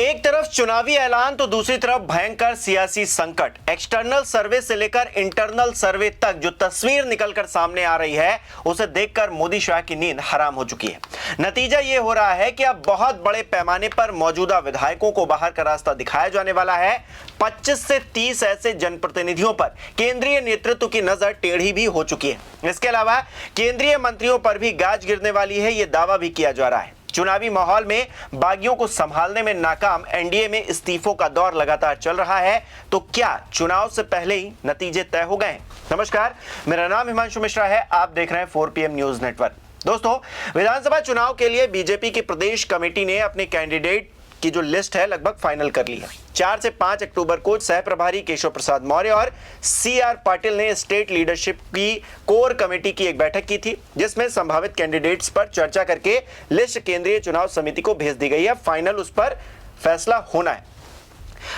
एक तरफ चुनावी ऐलान तो दूसरी तरफ भयंकर सियासी संकट। एक्सटर्नल सर्वे से लेकर इंटरनल सर्वे तक जो तस्वीर निकलकर सामने आ रही है उसे देखकर मोदी शाह की नींद हराम हो चुकी है। नतीजा ये हो रहा है कि अब बहुत बड़े पैमाने पर मौजूदा विधायकों को बाहर का रास्ता दिखाया जाने वाला है। 25 से 30 ऐसे जनप्रतिनिधियों पर केंद्रीय नेतृत्व की नजर टेढ़ी भी हो चुकी है। इसके अलावा केंद्रीय मंत्रियों पर भी गाज गिरने वाली है, यह दावा भी किया जा रहा है। चुनावी माहौल में बागियों को संभालने में नाकाम एनडीए में इस्तीफों का दौर लगातार चल रहा है। तो क्या चुनाव से पहले ही नतीजे तय हो गए? नमस्कार, मेरा नाम हिमांशु मिश्रा है। आप देख रहे हैं 4PM न्यूज नेटवर्क। दोस्तों, विधानसभा चुनाव के लिए बीजेपी की प्रदेश कमेटी ने अपने कैंडिडेट की जो लिस्ट है लगभग फाइनल कर ली है। 4 से 5 अक्टूबर को सह प्रभारी केशव प्रसाद मौर्य और CR पाटिल ने स्टेट लीडरशिप की कोर कमेटी की एक बैठक की थी, जिसमें संभावित कैंडिडेट्स पर चर्चा करके लिस्ट केंद्रीय चुनाव समिति को भेज दी गई है। फाइनल उस पर फैसला होना है।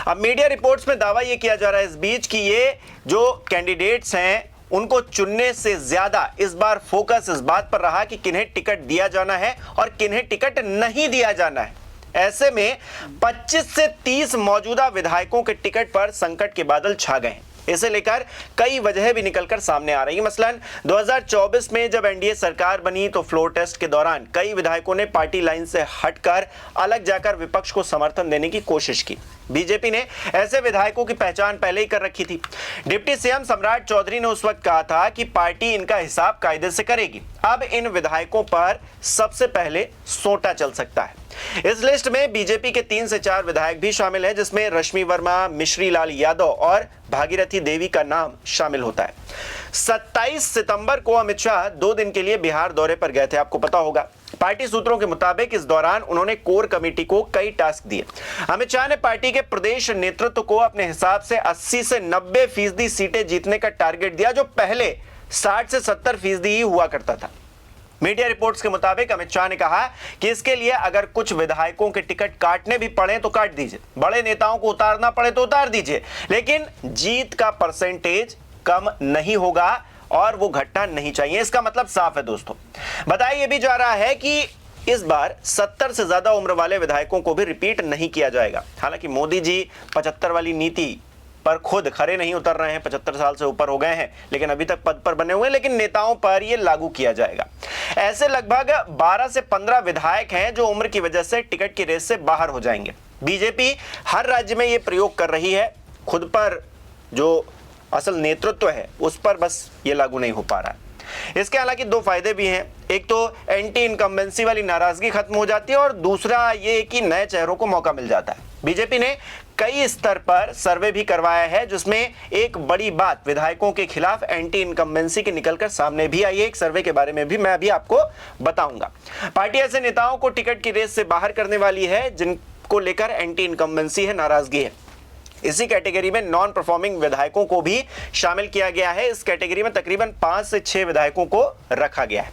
अब मीडिया रिपोर्ट्स में दावा यह किया जा रहा है इस बीच कि ये जो कैंडिडेट्स हैं उनको चुनने से ज्यादा इस बार फोकस इस बात पर रहा कि किन्हें टिकट दिया जाना है और किन्हें टिकट नहीं दिया जाना है। ऐसे में 25 से 30 मौजूदा विधायकों के टिकट पर संकट के बादल छा गए हैं। इसे लेकर कई वजह भी निकलकर सामने आ रही है। मसलन 2024 में जब एनडीए सरकार बनी तो फ्लोर टेस्ट के दौरान कई विधायकों ने पार्टी लाइन से हटकर अलग जाकर विपक्ष को समर्थन देने की कोशिश की। बीजेपी ने ऐसे विधायकों की पहचान पहले ही कर रखी थी। डिप्टी सीएम सम्राट चौधरी ने उस वक्त कहा था कि पार्टी इनका हिसाब कायदे से करेगी। अब इन विधायकों पर सबसे पहले सोटा चल सकता है। इस लिस्ट में बीजेपी के 3 से 4 विधायक भी शामिल हैं, जिसमें रश्मि वर्मा, मिश्री लाल यादव और भागीरथी देवी का नाम शामिल होता है। 27 सितंबर को अमित शाह 2 दिन के लिए बिहार दौरे पर गए थे, आपको पता होगा। पार्टी सूत्रों के मुताबिक इस दौरान उन्होंने कोर कमेटी को कई टास्क दिए। अमित शाह ने पार्टी के प्रदेश नेतृत्व को अपने हिसाब से 80 से 90% सीटें जीतने का टारगेट दिया, जो पहले 60 से 70% ही हुआ करता था। मीडिया रिपोर्ट्स के मुताबिक अमित शाह ने कहा कि इसके लिए अगर कुछ विधायकों के टिकट काटने भी पड़े तो काट दीजिए, बड़े नेताओं को उतारना पड़े तो उतार दीजिए, लेकिन जीत का परसेंटेज कम नहीं होगा और वो घटना नहीं चाहिए। इसका मतलब साफ है दोस्तों। बताया यह भी जा रहा है कि इस बार 70 से ज्यादा उम्र वाले विधायकों को भी रिपीट नहीं किया जाएगा। हालांकि मोदी जी 75 वाली नीति पर खुद खरे नहीं उतर रहे हैं, 75 साल से ऊपर हो गए हैं, लेकिन अभी तक पद पर बने हुए हैं, लेकिन नेताओं पर यह लागू किया जाएगा। ऐसे लगभग 12 से 15 विधायक हैं जो उम्र की वजह से टिकट की रेस से बाहर हो जाएंगे। बीजेपी हर राज्य में यह प्रयोग कर रही है, खुद पर जो असल नेतृत्व है उस पर बस ये लागू नहीं हो पा रहा है। इसके हालांकि 2 फायदे भी हैं। एक तो एंटी इनकम्बेंसी वाली नाराजगी खत्म हो जाती है और दूसरा ये कि नए चेहरों को मौका मिल जाता है। बीजेपी ने कई स्तर पर सर्वे भी करवाया है, जिसमें एक बड़ी बात विधायकों के खिलाफ एंटी इनकम्बेंसी की निकलकर सामने भी आई है। एक सर्वे के बारे में भी मैं अभी आपको बताऊंगा। पार्टी ऐसे नेताओं को टिकट की रेस से बाहर करने वाली है जिनको लेकर एंटी इनकम्बेंसी है, नाराजगी है। इसी कैटेगरी में नॉन परफॉर्मिंग विधायकों को भी शामिल किया गया है। इस कैटेगरी में तकरीबन 5 से 6 विधायकों को रखा गया है।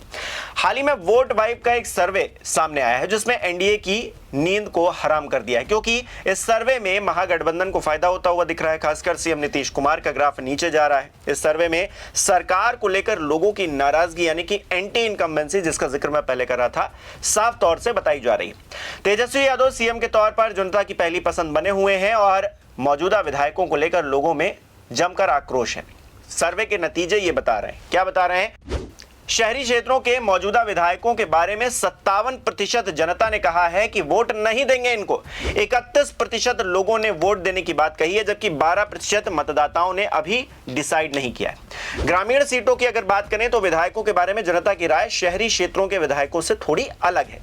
हाल ही में वोट वाइब का एक सर्वे सामने आया है जिसमें एनडीए की नींद को हराम कर दिया है, क्योंकि इस सर्वे में महागठबंधन को फायदा होता हुआ दिख रहा है। खासकर सीएम नीतीश कुमार का ग्राफ नीचे जा रहा है। इस सर्वे में सरकार को लेकर लोगों की नाराजगी यानी कि एंटी इनकम्बेंसी, जिसका जिक्र मैं पहले कर रहा था, साफ तौर से बताई जा रही है। तेजस्वी यादव सीएम के तौर पर जनता की पहली पसंद बने हुए हैं और मौजूदा विधायकों को लेकर लोगों में जमकर आक्रोश है। सर्वे के नतीजे ये बता रहे हैं, क्या बता रहे हैं? शहरी क्षेत्रों के मौजूदा विधायकों के बारे में 57% जनता ने कहा है कि वोट नहीं देंगे इनको। 31% लोगों ने वोट देने की बात कही है, जबकि 12% मतदाताओं ने अभी डिसाइड नहीं किया है। ग्रामीण सीटों की अगर बात करें तो विधायकों के बारे में जनता की राय शहरी क्षेत्रों के विधायकों से थोड़ी अलग है।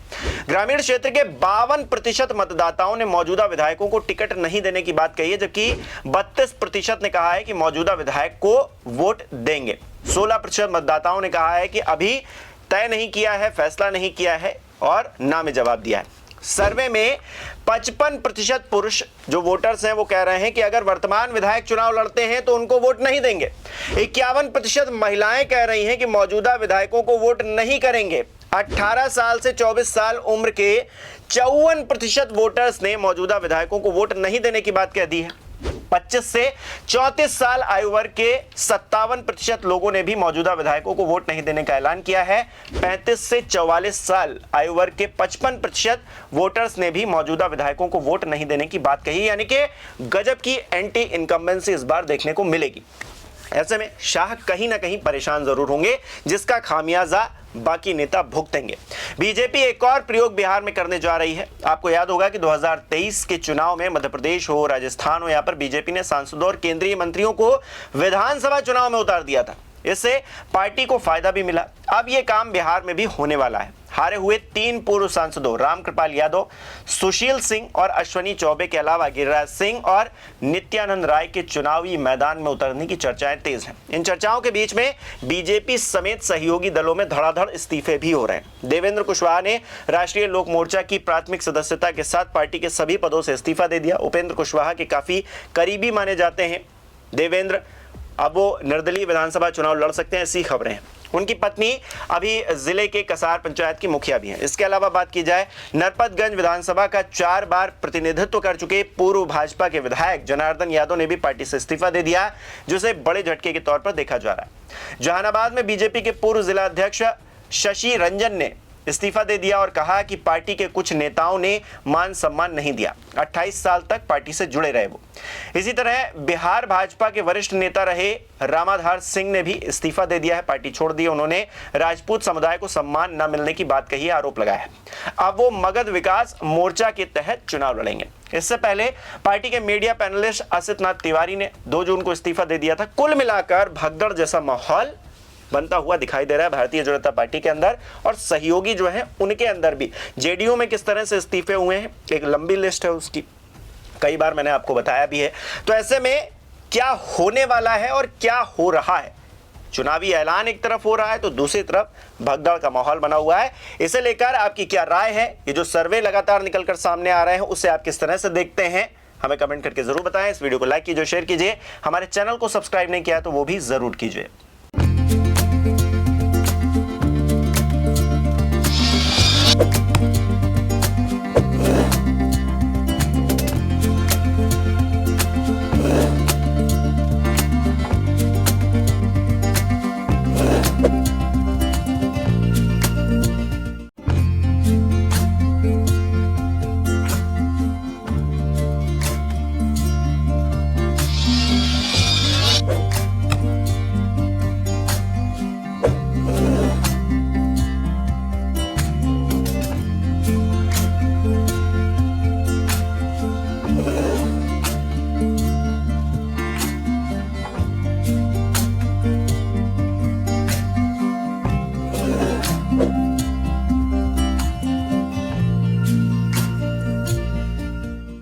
ग्रामीण क्षेत्र के 52% मतदाताओं ने मौजूदा विधायकों को टिकट नहीं देने की बात कही है, जबकि 32% ने कहा है कि मौजूदा विधायक को वोट देंगे। 16% मतदाताओं ने कहा है कि अभी तय नहीं किया है, फैसला नहीं किया है और ना में जवाब दिया है। सर्वे में 55% पुरुष जो वोटर्स हैं वो कह रहे हैं कि अगर वर्तमान विधायक चुनाव लड़ते हैं तो उनको वोट नहीं देंगे। 51% महिलाएं कह रही हैं कि मौजूदा विधायकों को वोट नहीं करेंगे। 18 साल से 24 साल उम्र के 54% वोटर्स ने मौजूदा विधायकों को वोट नहीं देने की बात कह दी है। 25 से 34 साल आयु वर्ग के 57% लोगों ने भी मौजूदा विधायकों को वोट नहीं देने का ऐलान किया है। 35 से 44 साल आयु वर्ग के 55% वोटर्स ने भी मौजूदा विधायकों को वोट नहीं देने की बात कही, यानी कि गजब की एंटी इनकम्बेंसी इस बार देखने को मिलेगी। ऐसे में शाह कहीं ना कहीं परेशान जरूर होंगे, जिसका खामियाजा बाकी नेता भुगतेंगे। बीजेपी एक और प्रयोग बिहार में करने जा रही है। आपको याद होगा कि 2023 के चुनाव में मध्य प्रदेश हो, राजस्थान हो, यहां पर बीजेपी ने सांसदों और केंद्रीय मंत्रियों को विधानसभा चुनाव में उतार दिया था। इससे पार्टी को फायदा भी मिला। अब यह काम बिहार में भी होने वाला है। हारे हुए 3 पूर्व सांसदों रामकृपाल यादव, सुशील सिंह और अश्वनी चौबे के अलावा गिरिराज सिंह और नित्यानंद राय के चुनावी मैदान में उतरने की चर्चाएं तेज हैं। इन चर्चाओं के बीच में बीजेपी समेत सहयोगी दलों में धड़ाधड़ इस्तीफे भी हो रहे हैं। देवेंद्र कुशवाहा ने राष्ट्रीय लोक मोर्चा की प्राथमिक सदस्यता के साथ पार्टी के सभी पदों से इस्तीफा दे दिया। उपेंद्र कुशवाहा के काफी करीबी माने जाते हैं देवेंद्र, अब वो निर्दलीय विधानसभा चुनाव लड़ सकते हैं, ऐसी खबरें हैं। उनकी पत्नी अभी जिले के कसार पंचायत की मुखिया भी हैं। इसके अलावा बात की जाए, नरपतगंज विधानसभा का 4 बार प्रतिनिधित्व कर चुके पूर्व भाजपा के विधायक जनार्दन यादव ने भी पार्टी से इस्तीफा दे दिया, जिसे बड़े झटके के तौर पर देखा जा रहा है। जहानाबाद में बीजेपी के पूर्व जिला अध्यक्ष शशि रंजन ने इस्तीफा दे दिया और कहा कि पार्टी के कुछ नेताओं ने मान सम्मान नहीं दिया। 28 साल तक पार्टी से जुड़े रहे वो। इसी तरह बिहार भाजपा के वरिष्ठ नेता रहे रामाधार सिंह ने भी इस्तीफा दे दिया है, पार्टी छोड़ दी। उन्होंने राजपूत समुदाय को सम्मान न मिलने की बात कही है, आरोप लगाया है। अब वो मगध विकास मोर्चा के तहत चुनाव लड़ेंगे। इससे पहले पार्टी के मीडिया पैनलिस्ट असित नाथ तिवारी ने 2 जून को इस्तीफा दे दिया था। कुल मिलाकर भगदड़ जैसा माहौल बनता हुआ दिखाई दे रहा है भारतीय जनता पार्टी के अंदर, और सहयोगी जो है उनके अंदर भी। जेडीयू में किस तरह से इस्तीफे हुए हैं, एक लंबी लिस्ट है उसकी, कई बार मैंने आपको बताया भी है। तो ऐसे में क्या होने वाला है और क्या हो रहा है, चुनावी ऐलान एक तरफ हो रहा है तो दूसरी तरफ भगदड़ का माहौल बना हुआ है। इसे लेकर आपकी क्या राय है? ये जो सर्वे लगातार निकलकर सामने आ रहे हैं उसे आप किस तरह से देखते हैं, हमें कमेंट करके जरूर बताएं। इस वीडियो को लाइक कीजिए, शेयर कीजिए। हमारे चैनल को सब्सक्राइब नहीं किया तो वो भी जरूर कीजिए।